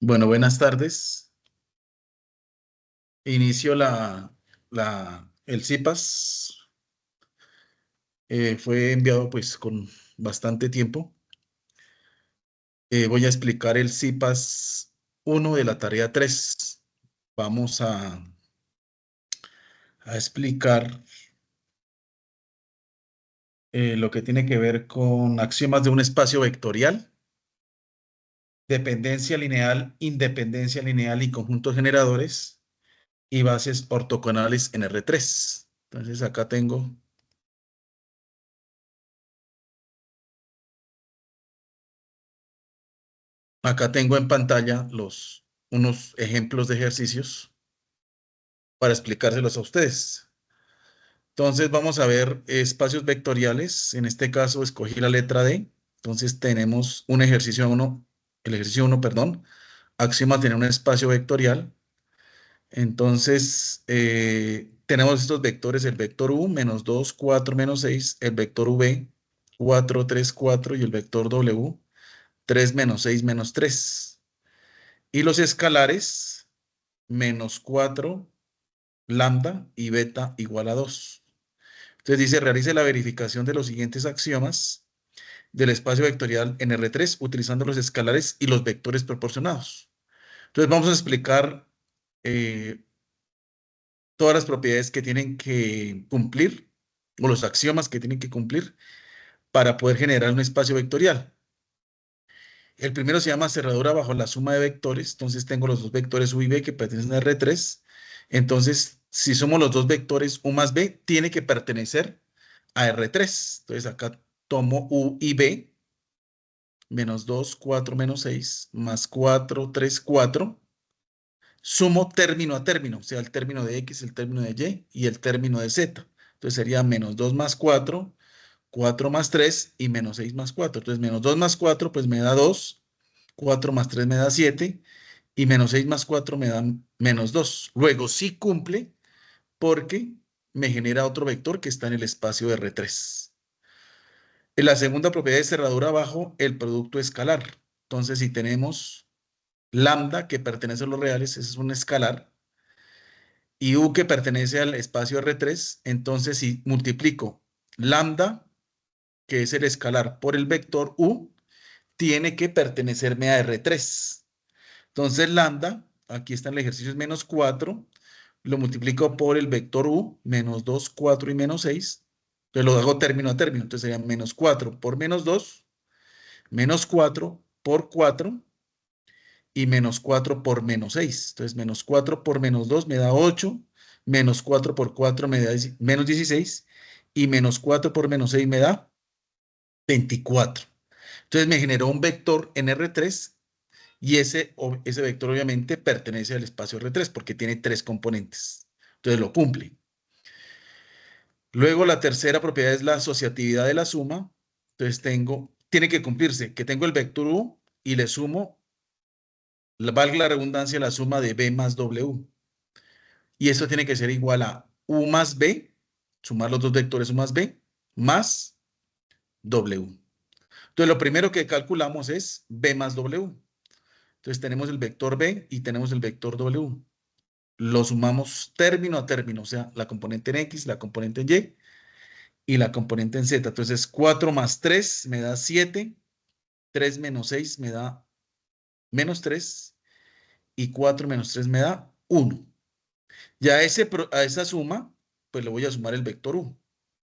Bueno, buenas tardes. Inicio el CIPAS. Fue enviado pues con bastante tiempo. Voy a explicar el CIPAS 1 de la tarea 3. Vamos a explicar lo que tiene que ver con axiomas de un espacio vectorial, dependencia lineal, independencia lineal y conjuntos generadores y bases ortogonales en R3. Entonces acá tengo en pantalla unos ejemplos de ejercicios para explicárselos a ustedes. Entonces vamos a ver espacios vectoriales. En este caso escogí la letra D. Entonces tenemos el ejercicio 1, perdón, axioma tener un espacio vectorial. Entonces tenemos estos vectores, el vector U, menos 2, 4, menos 6, el vector V, 4, 3, 4 y el vector W, 3, menos 6, menos 3. Y los escalares, menos 4, lambda y beta igual a 2. Entonces dice, realice la verificación de los siguientes axiomas del espacio vectorial en R3 utilizando los escalares y los vectores proporcionados. Entonces vamos a explicar eh, todas las propiedades que tienen que cumplir o los axiomas que tienen que cumplir para poder generar un espacio vectorial. El primero se llama cerradura bajo la suma de vectores. Entonces tengo los dos vectores U y B que pertenecen a R3. Entonces, si somos los dos vectores U más B, tiene que pertenecer a R3. Entonces acá tomo U y B, menos 2, 4, menos 6, más 4, 3, 4. Sumo término a término, o sea, el término de X, el término de Y y el término de Z. Entonces sería menos 2 más 4, 4 más 3 y menos 6 más 4. Entonces menos 2 más 4 pues me da 2, 4 más 3 me da 7 y menos 6 más 4 me da menos 2. Luego sí cumple porque me genera otro vector que está en el espacio R3. En la segunda propiedad de cerradura bajo el producto escalar. Entonces si tenemos lambda que pertenece a los reales, ese es un escalar, y u que pertenece al espacio R3, entonces si multiplico lambda, que es el escalar, por el vector u, tiene que pertenecerme a R3. Entonces lambda, aquí está en el ejercicio, es menos 4, lo multiplico por el vector u, menos 2, 4 y menos 6, entonces lo hago término a término, entonces sería menos 4 por menos 2, menos 4 por 4 y menos 4 por menos 6. Entonces menos 4 por menos 2 me da 8, menos 4 por 4 me da menos 16 y menos 4 por menos 6 me da 24. Entonces me generó un vector en R3 y ese vector obviamente pertenece al espacio R3 porque tiene tres componentes. Entonces lo cumple. Luego la tercera propiedad es la asociatividad de la suma. Entonces tiene que cumplirse que tengo el vector U y le sumo, valga la redundancia, la suma de B más W. Y esto tiene que ser igual a U más B, sumar los dos vectores U más B, más W. Entonces lo primero que calculamos es B más W. Entonces tenemos el vector B y tenemos el vector W. Lo sumamos término a término, o sea, la componente en X, la componente en Y y la componente en Z. Entonces 4 más 3 me da 7, 3 menos 6 me da menos 3 y 4 menos 3 me da 1. Ya a esa suma, pues le voy a sumar el vector U.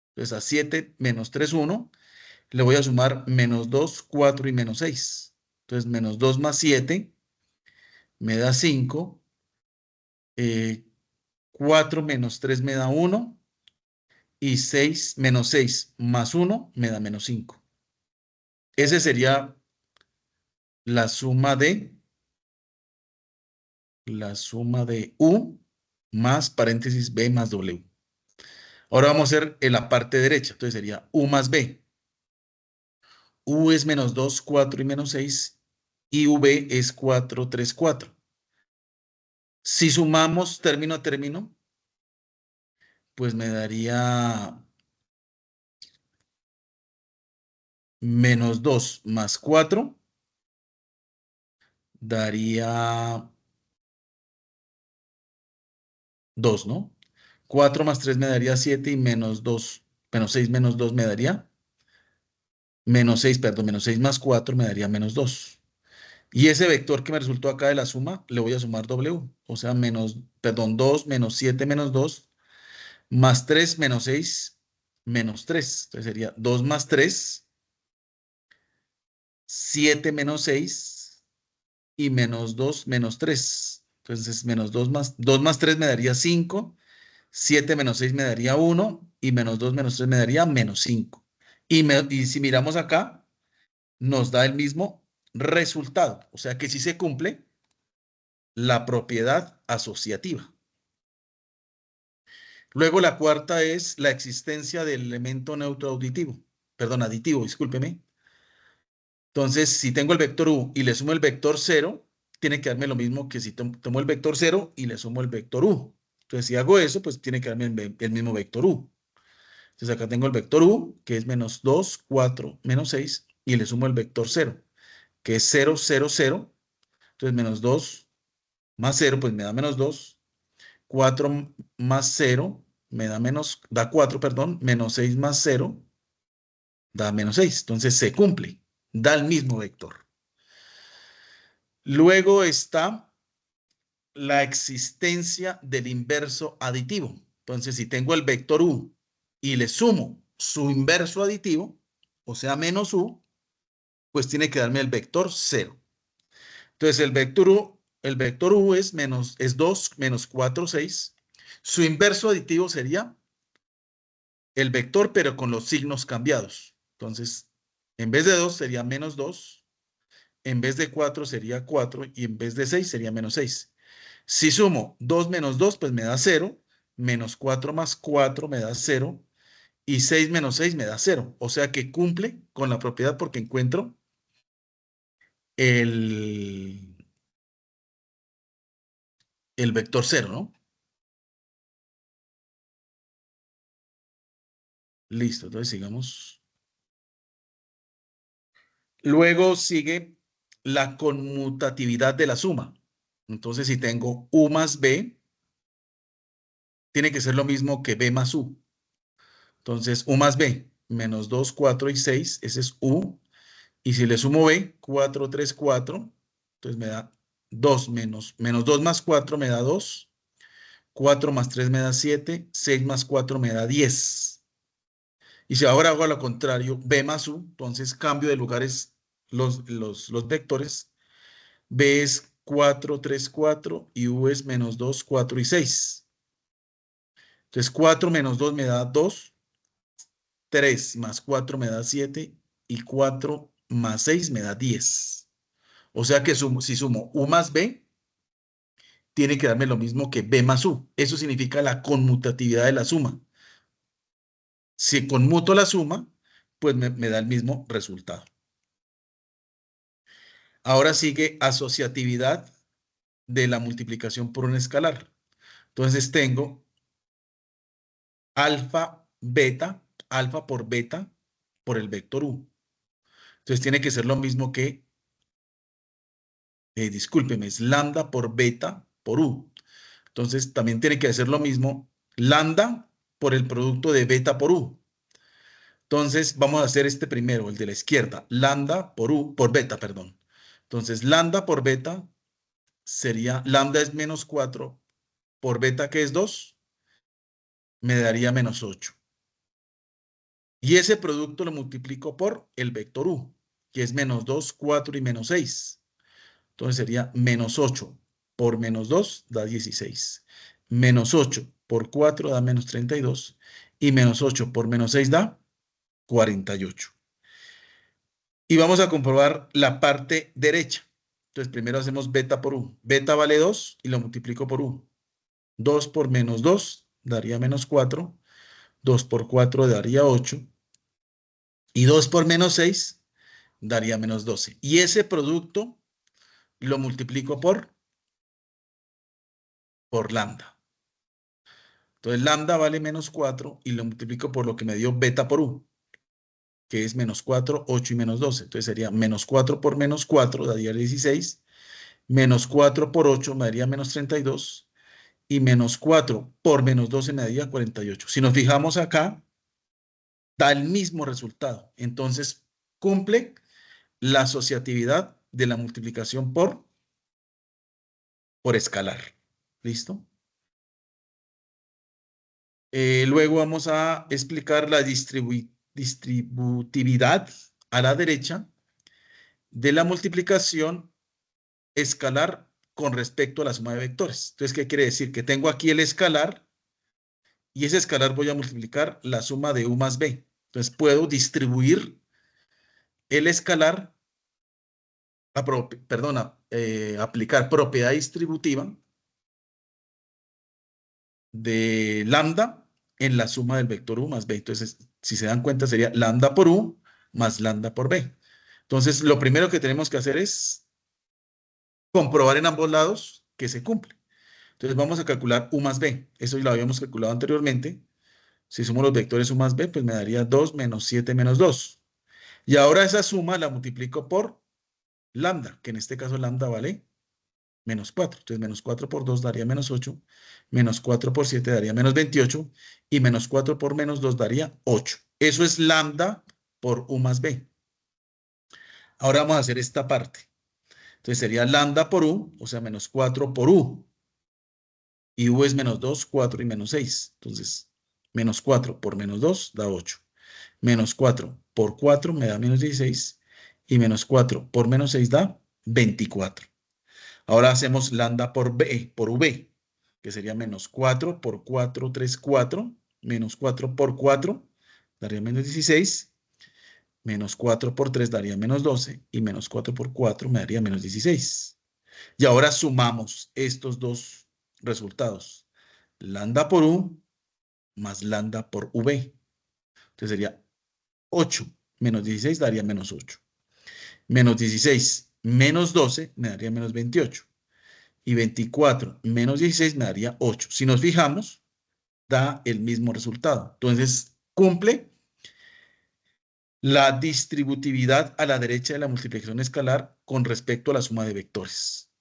Entonces a 7 menos 3, 1, le voy a sumar menos 2, 4 y menos 6. Entonces menos 2 más 7 me da 5, 4 menos 3 me da 1 y 6 menos 6 más 1 me da menos 5. Ese sería la suma de U más paréntesis B más W. Ahora vamos a hacer en la parte derecha. Entonces sería U más B. U es menos 2, 4 y menos 6 y V es 4, 3, 4. Si sumamos término a término, pues me daría menos 2 más 4 daría 2, ¿no? 4 más 3 me daría 7 y menos 2, menos 6 menos 2 me daría menos 6, perdón, menos 6 más 4 me daría menos 2. Y ese vector que me resultó acá de la suma, le voy a sumar W. O sea, menos, perdón, 2 menos 7 menos 2 más 3 menos 6 menos 3. Entonces sería 2 más 3, 7 menos 6 y menos 2 menos 3. Entonces menos 2 más 3 me daría 5, 7 menos 6 me daría 1 y menos 2 menos 3 me daría menos 5. Y si miramos acá, nos da el mismo resultado. O sea que sí se cumple la propiedad asociativa. Luego la cuarta es la existencia del elemento neutro auditivo. Perdón, aditivo, discúlpeme. Entonces, si tengo el vector u y le sumo el vector 0, tiene que darme lo mismo que si tomo el vector 0 y le sumo el vector u. Entonces, si hago eso, pues tiene que darme el mismo vector u. Entonces, acá tengo el vector u, que es menos 2, 4, menos 6, y le sumo el vector 0, que es 0, 0, 0. Entonces, menos 2 más 0, pues me da menos 2. 4 más 0 me da da 4, perdón, menos 6 más 0 da menos 6. Entonces se cumple, da el mismo vector. Luego está la existencia del inverso aditivo. Entonces, si tengo el vector u y le sumo su inverso aditivo, o sea, menos u, pues tiene que darme el vector 0. Entonces, el vector u es 2 menos 4, 6. Su inverso aditivo sería el vector, pero con los signos cambiados. Entonces, en vez de 2 sería menos 2, en vez de 4 sería 4 y en vez de 6 sería menos 6. Si sumo 2 menos 2, pues me da 0, menos 4 más 4 me da 0 y 6 menos 6 me da 0. O sea que cumple con la propiedad porque encuentro el, el vector 0, ¿no? Listo, entonces sigamos. Luego sigue la conmutatividad de la suma. Entonces, si tengo u más b, tiene que ser lo mismo que b más u. Entonces, u más b, menos 2, 4 y 6, ese es u. Y si le sumo b, 4, 3, 4, entonces me da 2 menos 2 más 4 me da 2, 4 más 3 me da 7, 6 más 4 me da 10. Y si ahora hago lo contrario, b más u, entonces cambio de lugares los vectores. B es 4, 3, 4 y U es menos 2, 4 y 6. Entonces 4 menos 2 me da 2, 3 más 4 me da 7 y 4 más 6 me da 10. O sea que si sumo U más B, tiene que darme lo mismo que B más U. Eso significa la conmutatividad de la suma. Si conmuto la suma, pues me da el mismo resultado. Ahora sigue asociatividad de la multiplicación por un escalar. Entonces tengo alfa, beta, alfa por beta por el vector u. Entonces tiene que ser lo mismo que, discúlpeme, es lambda por beta por u. Entonces también tiene que ser lo mismo lambda por el producto de beta por u. Entonces vamos a hacer este primero, el de la izquierda, lambda por u, por beta, perdón. Entonces lambda por beta sería, lambda es menos 4 por beta que es 2, me daría menos 8. Y ese producto lo multiplico por el vector u, que es menos 2, 4 y menos 6. Entonces sería menos 8 por menos 2 da 16. Menos 8 por 4 da menos 32. Y menos 8 por menos 6 da 48. Y vamos a comprobar la parte derecha. Entonces primero hacemos beta por u. Beta vale 2 y lo multiplico por u. 2 por menos 2 daría menos 4. 2 por 4 daría 8. Y 2 por menos 6 daría menos 12. Y ese producto lo multiplico por lambda. Entonces lambda vale menos 4 y lo multiplico por lo que me dio beta por u, que es menos 4, 8 y menos 12. Entonces sería menos 4 por menos 4 daría 16 Menos 4 por 8 me daría menos 32. Y menos 4 por menos 12 me daría 48. Si nos fijamos acá, da el mismo resultado. Entonces, cumple la asociatividad de la multiplicación por escalar. ¿Listo? Luego vamos a explicar la distributividad a la derecha de la multiplicación escalar con respecto a la suma de vectores. Entonces, ¿qué quiere decir? Que tengo aquí el escalar y ese escalar voy a multiplicar la suma de u más b. Entonces, puedo distribuir el escalar, aplicar propiedad distributiva de lambda en la suma del vector u más b. Entonces, si se dan cuenta, sería lambda por u más lambda por b. Entonces, lo primero que tenemos que hacer es comprobar en ambos lados que se cumple. Entonces, vamos a calcular u más b. Eso ya lo habíamos calculado anteriormente. Si sumo los vectores u más b, pues me daría 2 menos 7 menos 2. Y ahora esa suma la multiplico por lambda, que en este caso lambda vale menos 4. Entonces, menos 4 por 2 daría menos 8, menos 4 por 7 daría menos 28, y menos 4 por menos 2 daría 8. Eso es lambda por u más b. Ahora vamos a hacer esta parte. Entonces, sería lambda por u, o sea, menos 4 por u. Y u es menos 2, 4 y menos 6. Entonces, menos 4 por menos 2 da 8. Menos 4 por 4 me da menos 16. Y menos 4 por menos 6 da 24. Ahora hacemos lambda por b, por v, que sería menos 4 por 4, 3, 4. Menos 4 por 4 daría menos 16. Menos 4 por 3 daría menos 12. Y menos 4 por 4 me daría menos 16. Y ahora sumamos estos dos resultados. Lambda por u más lambda por v. Entonces sería 8 menos 16 daría menos 8. Menos 16 menos 12 me daría menos 28. Y 24 menos 16 me daría 8. Si nos fijamos, da el mismo resultado. Entonces, cumple la distributividad a la derecha de la multiplicación escalar con respecto a la suma de vectores.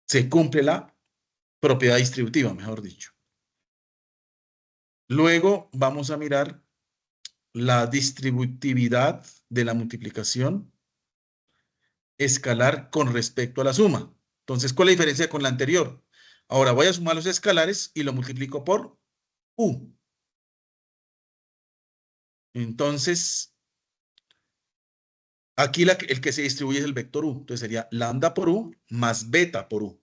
Se cumple la propiedad distributiva, mejor dicho. Luego vamos a mirar la distributividad de la multiplicación escalar con respecto a la suma. Entonces, ¿cuál es la diferencia con la anterior? Ahora voy a sumar los escalares y lo multiplico por u. Entonces, aquí el que se distribuye es el vector u. Entonces sería lambda por u más beta por u.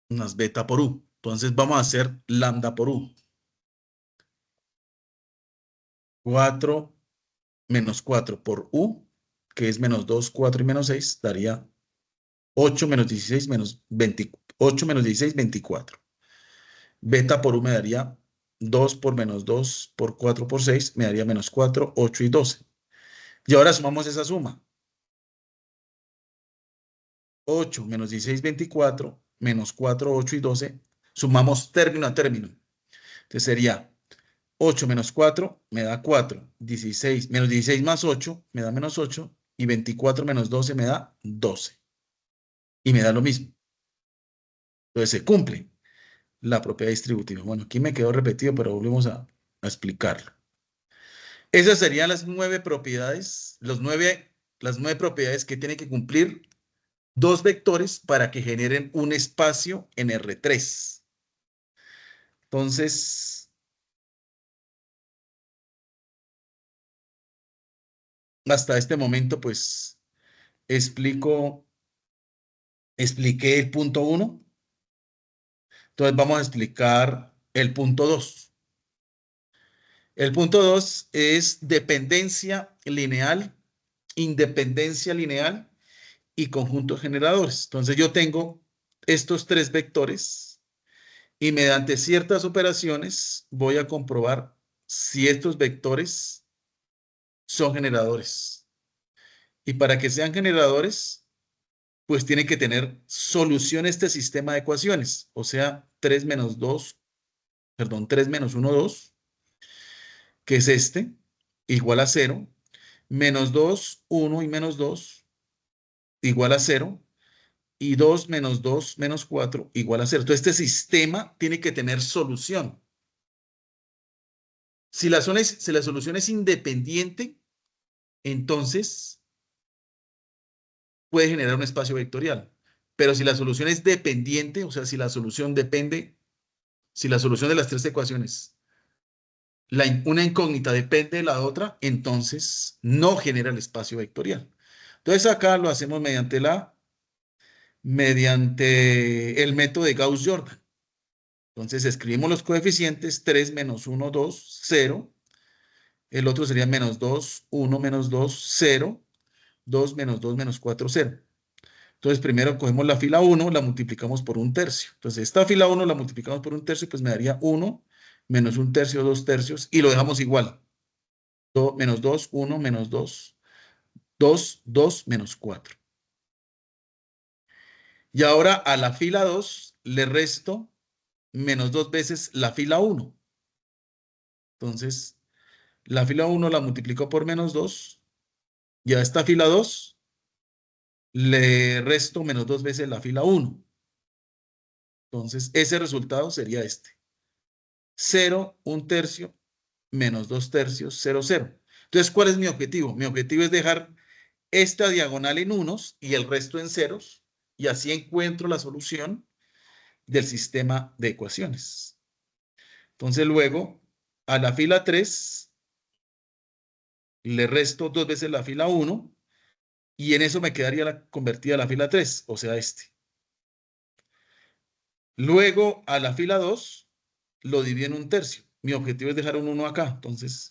Más beta por u. Entonces vamos a hacer lambda por u. 4 menos 4 por u, que es menos 2, 4 y menos 6, daría 8 menos 16 menos 20, 8 menos 16, 24. Beta por u me daría 2 por menos 2 por 4 por 6, me daría menos 4, 8 y 12. Y ahora sumamos esa suma. 8 menos 16, 24, menos 4, 8 y 12. Sumamos término a término. Entonces sería 8 menos 4 me da 4. 16 menos 16 más 8 me da menos 8. Y 24 menos 12 me da 12. Y me da lo mismo. Entonces se cumple la propiedad distributiva. Bueno, aquí me quedó repetido, pero volvemos a explicarlo. Esas serían las 9 propiedades, las 9 propiedades que tienen que cumplir dos vectores para que generen un espacio en R3. Entonces, hasta este momento, pues, expliqué el punto 1. Entonces, vamos a explicar el punto 2. El punto 2 es dependencia lineal, independencia lineal y conjuntos generadores. Entonces, yo tengo estos tres vectores y mediante ciertas operaciones voy a comprobar si estos vectores son generadores. Y para que sean generadores, pues tiene que tener solución este sistema de ecuaciones. O sea, 3 menos 2, perdón, 3 menos 1, 2, que es este, igual a 0, menos 2, 1 y menos 2, igual a 0 y 2 menos 2 menos 4 igual a 0. Entonces, este sistema tiene que tener solución. Si la solución es independiente, entonces puede generar un espacio vectorial. Pero si la solución es dependiente, o sea, si la solución depende, si la solución de las tres ecuaciones, una incógnita depende de la otra, entonces no genera el espacio vectorial. Entonces acá lo hacemos mediante el método de Gauss-Jordan. Entonces escribimos los coeficientes: 3 menos 1, 2, 0. El otro sería menos 2, 1 menos 2, 0. 2 menos 2 menos 4, 0. Entonces primero cogemos la fila 1, la multiplicamos por un tercio. Entonces esta fila 1 la multiplicamos por un tercio, pues me daría 1 menos un tercio, 2 tercios, y lo dejamos igual. Menos 2, 1 menos 2, 2, 2 menos 4. Y ahora a la fila 2 le resto menos 2 veces la fila 1. Entonces, la fila 1 la multiplico por menos 2, y a esta fila 2 le resto menos 2 veces la fila 1. Entonces, ese resultado sería este. 0, un tercio, menos 2 tercios, 0, 0. Entonces, ¿cuál es mi objetivo? Mi objetivo es dejar esta diagonal en unos y el resto en ceros, y así encuentro la solución del sistema de ecuaciones. Entonces, luego, a la fila 3 le resto 2 veces la fila 1, y en eso me quedaría convertida la fila 3, o sea, este. Luego, a la fila 2 lo divido en un tercio. Mi objetivo es dejar un 1 acá. Entonces,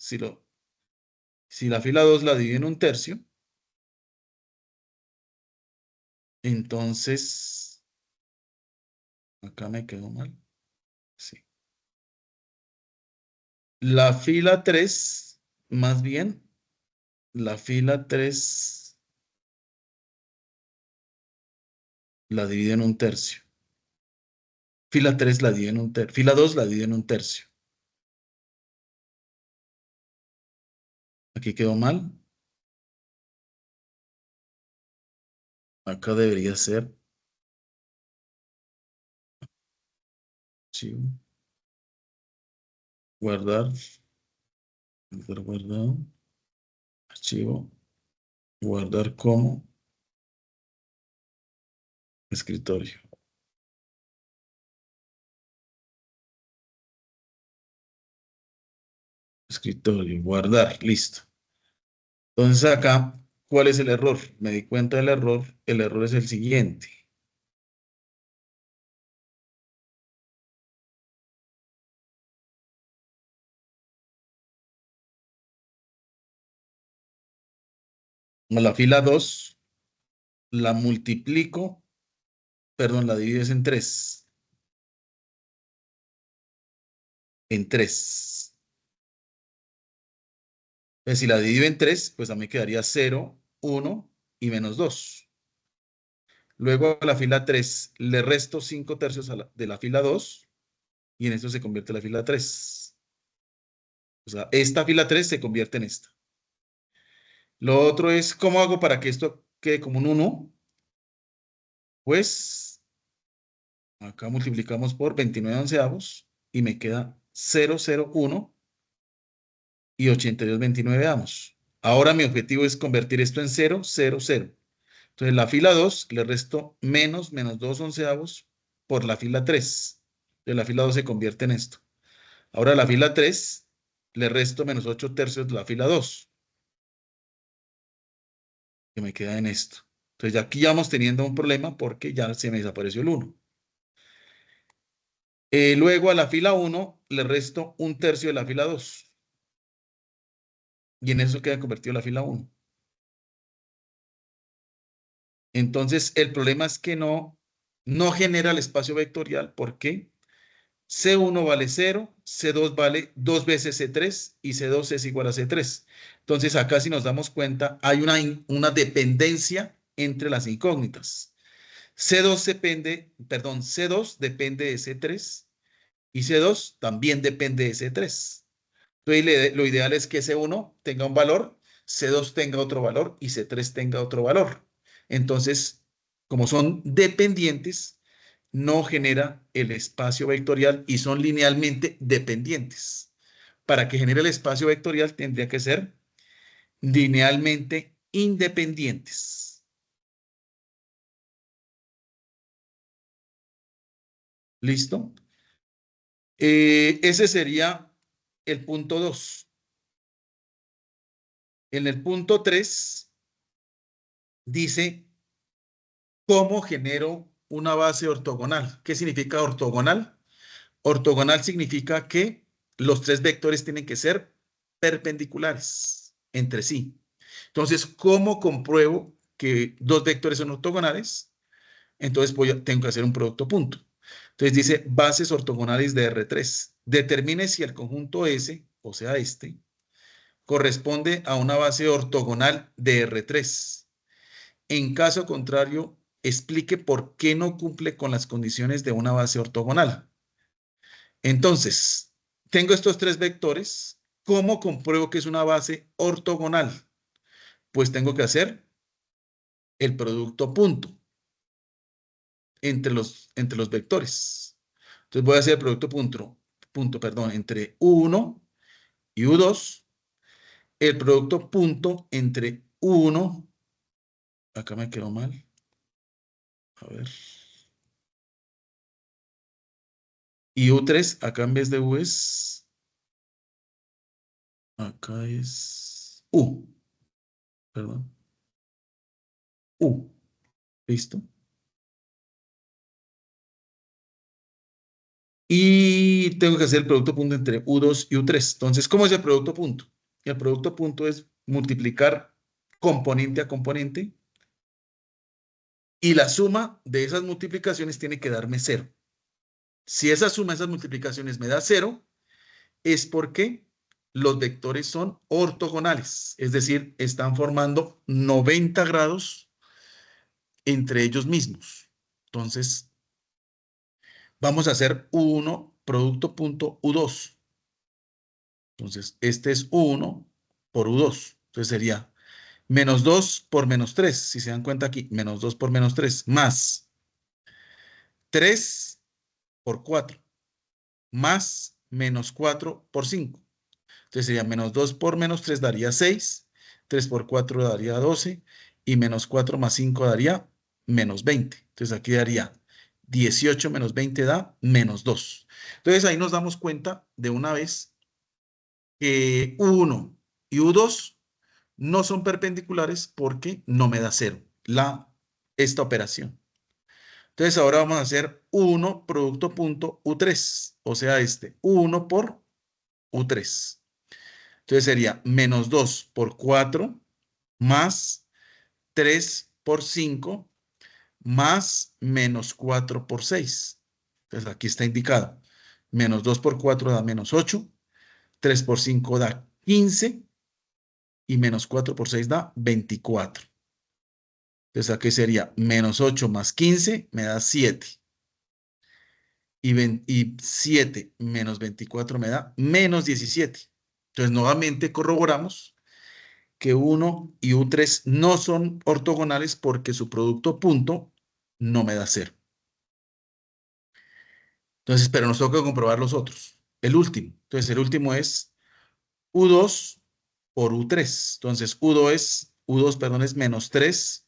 si la fila 2 la divido en un tercio, entonces, acá me quedó mal. Sí. La fila 3, más bien, la fila 3 la divido en un tercio. Fila 3 la divido en un tercio. Fila 2 la divido en un tercio. Aquí quedó mal. Acá debería ser. Archivo. Guardar. Guardado. Archivo. Guardar como escritorio. Escritorio. Guardar. Listo. Entonces acá, ¿cuál es el error? Me di cuenta del error. El error es el siguiente. La fila 2 la multiplico, perdón, la divides en 3. En 3. Entonces, si la divido en 3, pues a mí quedaría 0, 1 y menos 2. Luego a la fila 3 le resto 5 tercios de la fila 2, y en esto se convierte la fila 3. O sea, esta fila 3 se convierte en esta. Lo otro es, ¿cómo hago para que esto quede como un 1? Pues acá multiplicamos por 29 onceavos y me queda 0, 0, 1 y 82 29 avos. Ahora mi objetivo es convertir esto en 0, 0, 0. Entonces la fila 2 le resto menos 2 onceavos por la fila 3. Entonces la fila 2 se convierte en esto. Ahora la fila 3 le resto menos 8 tercios de la fila 2, que me queda en esto. Entonces ya aquí ya vamos teniendo un problema porque ya se me desapareció el 1. Luego a la fila 1 le resto un tercio de la fila 2. Y en eso queda convertido la fila 1. Entonces el problema es que no genera el espacio vectorial. ¿Por qué? C1 vale 0, C2 vale 2 veces C3 y C2 es igual a C3. Entonces acá, si nos damos cuenta, hay una dependencia entre las incógnitas. C2 depende de C3 y C2 también depende de C3. Entonces lo ideal es que C1 tenga un valor, C2 tenga otro valor y C3 tenga otro valor. Entonces, como son dependientes, no genera el espacio vectorial y son linealmente dependientes. Para que genere el espacio vectorial tendría que ser linealmente independientes. ¿Listo? Ese sería el punto 2. En el punto 3 dice cómo genero una base ortogonal. ¿Qué significa ortogonal? Ortogonal significa que los tres vectores tienen que ser perpendiculares entre sí. Entonces, ¿cómo compruebo que dos vectores son ortogonales? Entonces tengo que hacer un producto punto. Entonces dice bases ortogonales de R3. Determine si el conjunto S, o sea este, corresponde a una base ortogonal de R3. En caso contrario, explique por qué no cumple con las condiciones de una base ortogonal. Entonces, tengo estos tres vectores. ¿Cómo compruebo que es una base ortogonal? Pues tengo que hacer el producto punto entre los vectores. Entonces voy a hacer el producto punto, entre U1 y U2. El producto punto entre U1, acá me quedó mal. A ver. Y U3, acá en vez de U es, acá es U, perdón. U, ¿listo? Y tengo que hacer el producto punto entre U2 y U3. Entonces, ¿cómo es el producto punto? El producto punto es multiplicar componente a componente y la suma de esas multiplicaciones tiene que darme cero. Si esa suma de esas multiplicaciones me da cero, es porque los vectores son ortogonales, es decir, están formando 90 grados entre ellos mismos. Entonces, vamos a hacer U1 producto punto U2. Entonces, este es U1 por U2. Entonces sería menos 2 por menos 3. Si se dan cuenta aquí, menos 2 por menos 3, más 3 por 4, más menos 4 por 5. Entonces sería menos 2 por menos 3 daría 6, 3 por 4 daría 12 y menos 4 más 5 daría menos 20. Entonces aquí daría 18 menos 20 da menos 2. Entonces ahí nos damos cuenta de una vez que U1 y U2 no son perpendiculares porque no me da cero esta operación. Entonces ahora vamos a hacer U1 producto punto U3, o sea este U1 por U3. Entonces sería menos 2 por 4 más 3 por 5 más menos 4 por 6. Entonces aquí está indicado. Menos 2 por 4 da menos 8, 3 por 5 da 15 y menos 4 por 6 da 24. Entonces aquí sería menos 8 más 15 me da 7. Y 7 menos 24 me da menos 17. Entonces nuevamente corroboramos que U1 y U3 no son ortogonales porque su producto punto no me da cero. Entonces, pero nos toca comprobar los otros. El último. Entonces, el último es U2 por U3. Entonces, U2, perdón, es menos 3,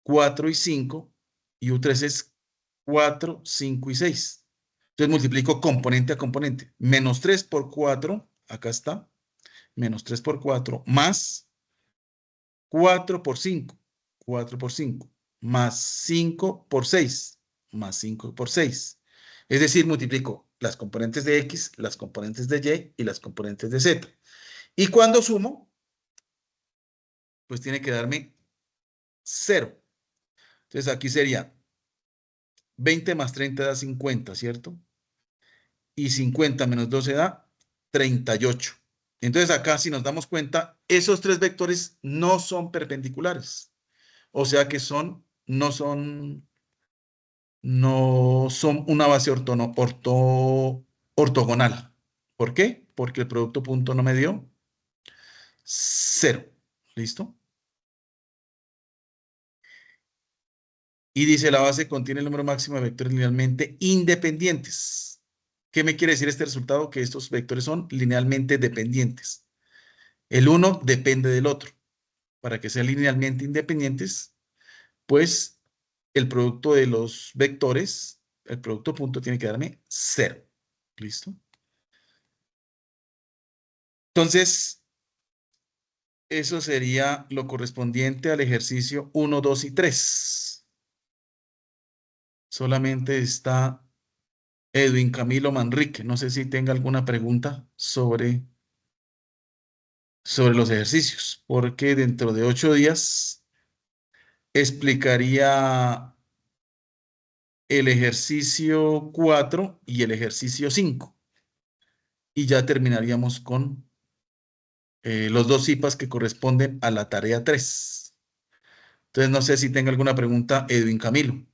4 y 5. Y U3 es 4, 5 y 6. Entonces, multiplico componente a componente. Menos 3 por 4, acá está. Menos 3 por 4, más 4 por 5, 4 por 5, más 5 por 6, más 5 por 6. Es decir, multiplico las componentes de X, las componentes de Y y las componentes de Z. Y cuando sumo, pues tiene que darme 0. Entonces aquí sería 20 más 30 da 50, ¿cierto? Y 50 menos 12 da 38. Entonces acá, si nos damos cuenta, esos tres vectores no son perpendiculares. O sea que no son una base ortogonal. ¿Por qué? Porque el producto punto no me dio cero. ¿Listo? Y dice, la base contiene el número máximo de vectores linealmente independientes. ¿Qué me quiere decir este resultado? Que estos vectores son linealmente dependientes. El uno depende del otro. Para que sean linealmente independientes, pues el producto de los vectores, el producto punto, tiene que darme 0. ¿Listo? Entonces, eso sería lo correspondiente al ejercicio 1, 2 y 3. Solamente está Edwin Camilo Manrique. No sé si tenga alguna pregunta sobre los ejercicios, porque dentro de 8 días explicaría el ejercicio 4 y el ejercicio 5. Y ya terminaríamos con los dos IPAs que corresponden a la tarea 3. Entonces, no sé si tenga alguna pregunta, Edwin Camilo.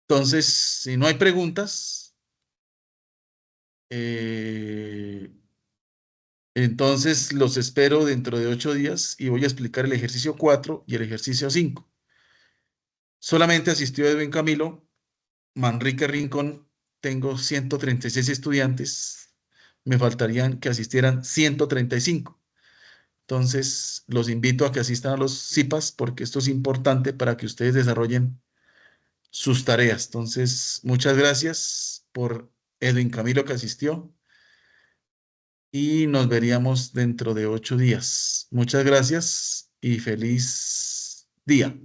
Entonces, si no hay preguntas, eh, entonces los espero dentro de 8 días y voy a explicar el ejercicio 4 y el ejercicio 5. Solamente asistió Edwin Camilo, Manrique Rincón, tengo 136 estudiantes, me faltarían que asistieran 135. Entonces, los invito a que asistan a los CIPAS porque esto es importante para que ustedes desarrollen sus tareas. Entonces, muchas gracias por Edwin Camilo que asistió y nos veríamos dentro de 8 días. Muchas gracias y feliz día.